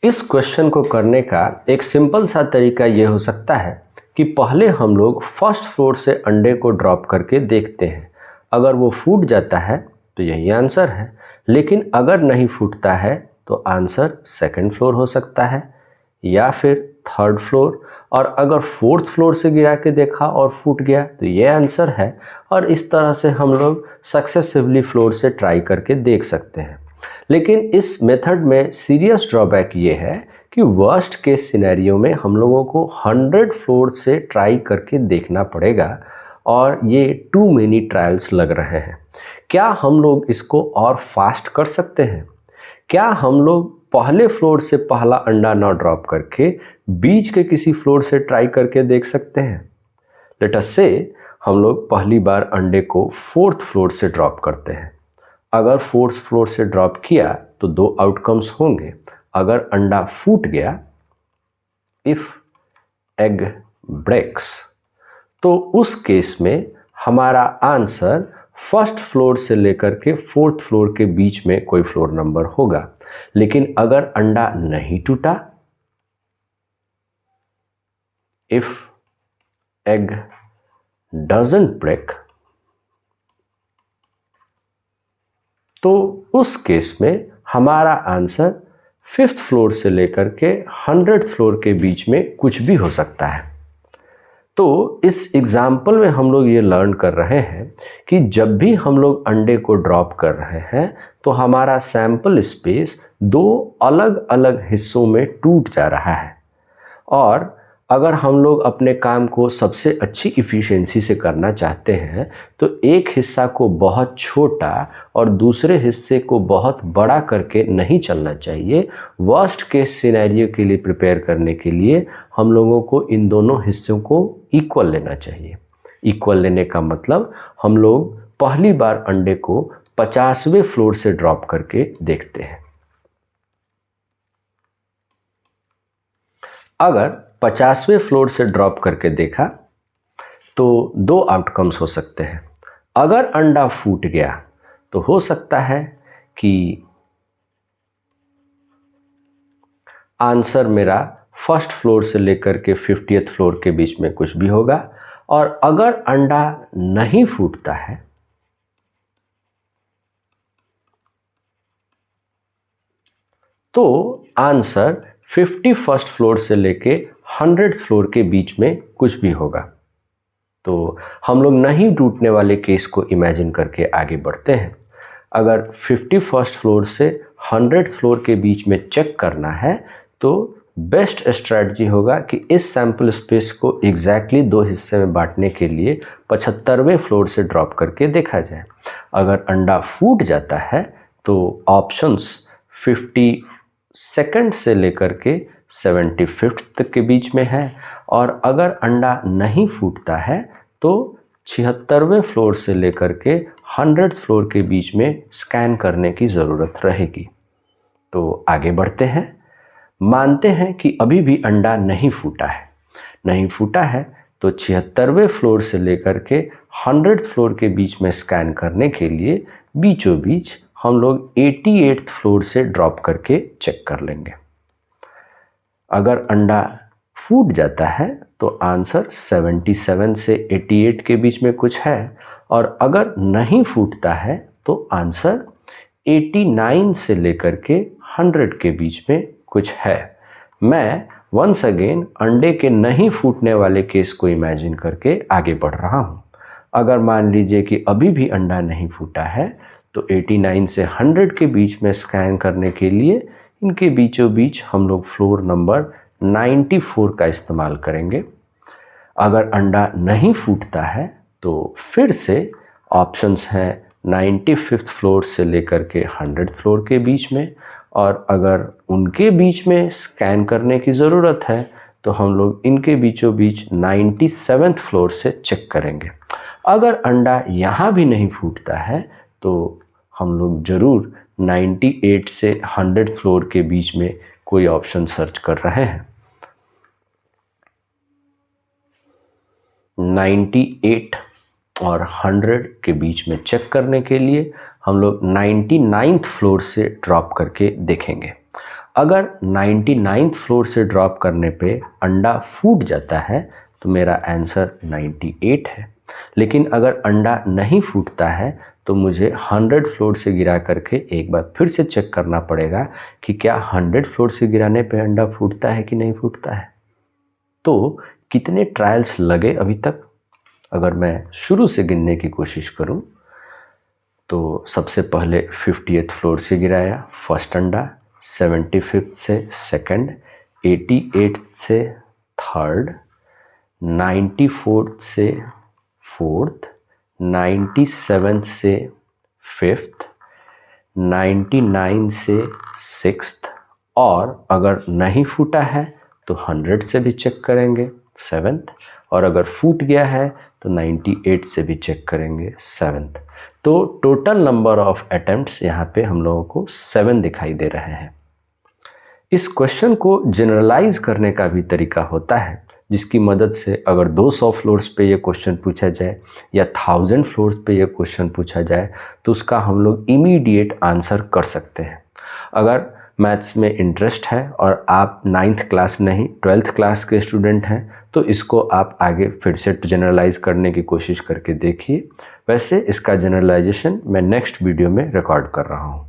इस क्वेश्चन को करने का एक सिंपल सा तरीका ये हो सकता है कि पहले हम लोग फर्स्ट फ्लोर से अंडे को ड्रॉप करके देखते हैं। अगर वो फूट जाता है तो यही आंसर है, लेकिन अगर नहीं फूटता है तो आंसर सेकंड फ्लोर हो सकता है या फिर थर्ड फ्लोर। और अगर फोर्थ फ्लोर से गिरा के देखा और फूट गया तो ये आंसर है। और इस तरह से हम लोग सक्सेसिवली फ्लोर से ट्राई करके देख सकते हैं। लेकिन इस मेथड में सीरियस ड्रॉबैक ये है कि वर्स्ट केस सिनेरियो में हम लोगों को 100 फ्लोर से ट्राई करके देखना पड़ेगा और ये टू मेनी ट्रायल्स लग रहे हैं। क्या हम लोग इसको और फास्ट कर सकते हैं? क्या हम लोग पहले फ्लोर से पहला अंडा ना ड्रॉप करके बीच के किसी फ्लोर से ट्राई करके देख सकते हैं? लेट अस से हम लोग पहली बार अंडे को फोर्थ फ्लोर से ड्रॉप करते हैं। अगर फोर्थ फ्लोर से ड्रॉप किया तो दो आउटकम्स होंगे। अगर अंडा फूट गया, इफ एग ब्रेक्स, तो उस केस में हमारा आंसर फर्स्ट फ्लोर से लेकर के फोर्थ फ्लोर के बीच में कोई फ्लोर नंबर होगा। लेकिन अगर अंडा नहीं टूटा, इफ एग डजंट ब्रेक, तो उस केस में हमारा आंसर फिफ्थ फ्लोर से लेकर के 100th फ्लोर के बीच में कुछ भी हो सकता है। तो इस एग्जाम्पल में हम लोग ये लर्न कर रहे हैं कि जब भी हम लोग अंडे को ड्रॉप कर रहे हैं तो हमारा सैंपल स्पेस दो अलग अलग हिस्सों में टूट जा रहा है। और अगर हम लोग अपने काम को सबसे अच्छी इफ़िशिएंसी से करना चाहते हैं तो एक हिस्सा को बहुत छोटा और दूसरे हिस्से को बहुत बड़ा करके नहीं चलना चाहिए। वर्स्ट केस सिनेरियो के लिए प्रिपेयर करने के लिए हम लोगों को इन दोनों हिस्सों को इक्वल लेना चाहिए। इक्वल लेने का मतलब हम लोग पहली बार अंडे को 50वें फ्लोर से ड्रॉप करके देखते हैं। अगर 50वें फ्लोर से ड्रॉप करके देखा तो दो आउटकम्स हो सकते हैं। अगर अंडा फूट गया तो हो सकता है कि आंसर मेरा फर्स्ट फ्लोर से लेकर के 50th फ्लोर के बीच में कुछ भी होगा। और अगर अंडा नहीं फूटता है तो आंसर 51st फ्लोर से लेके 100th फ्लोर के बीच में कुछ भी होगा। तो हम लोग नहीं टूटने वाले केस को इमेजिन करके आगे बढ़ते हैं। अगर 51st फ्लोर से 100th फ्लोर के बीच में चेक करना है तो बेस्ट स्ट्रैटेजी होगा कि इस सैंपल स्पेस को एग्जैक्टली दो हिस्से में बांटने के लिए 75वें फ्लोर से ड्रॉप करके देखा जाए। अगर अंडा फूट जाता है तो ऑप्शंस 52nd से लेकर के 75th तक के बीच में है। और अगर अंडा नहीं फूटता है तो 76वें फ्लोर से लेकर के 100th फ्लोर के बीच में स्कैन करने की ज़रूरत रहेगी। तो आगे बढ़ते हैं। मानते हैं कि अभी भी अंडा नहीं फूटा है। नहीं फूटा है तो 76वें फ्लोर से लेकर के 100th फ्लोर के बीच में स्कैन करने के लिए बीचों बीच हम लोग 88th फ्लोर से ड्रॉप करके चेक कर लेंगे। अगर अंडा फूट जाता है तो आंसर 77 से 88 के बीच में कुछ है। और अगर नहीं फूटता है तो आंसर 89 से लेकर के 100 के बीच में कुछ है। मैं वंस अगेन अंडे के नहीं फूटने वाले केस को इमेजिन करके आगे बढ़ रहा हूँ। अगर मान लीजिए कि अभी भी अंडा नहीं फूटा है तो 89 से 100 के बीच में स्कैन करने के लिए इनके बीचों बीच हम लोग फ्लोर नंबर 94 का इस्तेमाल करेंगे। अगर अंडा नहीं फूटता है तो फिर से ऑप्शंस हैं 95th फ्लोर से लेकर के 100th फ्लोर के बीच में। और अगर उनके बीच में स्कैन करने की ज़रूरत है तो हम लोग इनके बीचों बीच 97th फ्लोर से चेक करेंगे। अगर अंडा यहाँ भी नहीं फूटता है तो हम लोग ज़रूर 98 से 100 फ्लोर के बीच में कोई ऑप्शन सर्च कर रहे हैं। 98 और 100 के बीच में चेक करने के लिए हम लोग 99th फ्लोर से ड्रॉप करके देखेंगे। अगर 99th फ्लोर से ड्रॉप करने पे अंडा फूट जाता है तो मेरा आंसर 98 है। लेकिन अगर अंडा नहीं फूटता है तो मुझे 100 फ्लोर से गिरा करके एक बार फिर से चेक करना पड़ेगा कि क्या 100 फ्लोर से गिराने पे अंडा फूटता है कि नहीं फूटता है। तो कितने ट्रायल्स लगे अभी तक? अगर मैं शुरू से गिनने की कोशिश करूं तो सबसे पहले 50th फ्लोर से गिराया फर्स्ट अंडा, 75th से सेकंड, 88th से थर्ड, 94th से फोर्थ, 97th से फिफ्थ, 99 से सिक्स्थ, और अगर नहीं फूटा है तो 100 से भी चेक करेंगे सेवेंथ, और अगर फूट गया है तो 98 से भी चेक करेंगे सेवेंथ। तो टोटल नंबर ऑफ अटेम्प्ट्स यहाँ पे हम लोगों को 7 दिखाई दे रहे हैं। इस क्वेश्चन को जनरलाइज करने का भी तरीका होता है, जिसकी मदद से अगर 200 फ्लोर्स पे ये क्वेश्चन पूछा जाए या 1000 फ्लोर्स पे ये क्वेश्चन पूछा जाए तो उसका हम लोग इमीडिएट आंसर कर सकते हैं। अगर मैथ्स में इंटरेस्ट है और आप 9th क्लास नहीं 12th क्लास के स्टूडेंट हैं तो इसको आप आगे फिर से जनरलाइज करने की कोशिश करके देखिए। वैसे इसका जनरलाइजेशन मैं नेक्स्ट वीडियो में रिकॉर्ड कर रहा हूँ।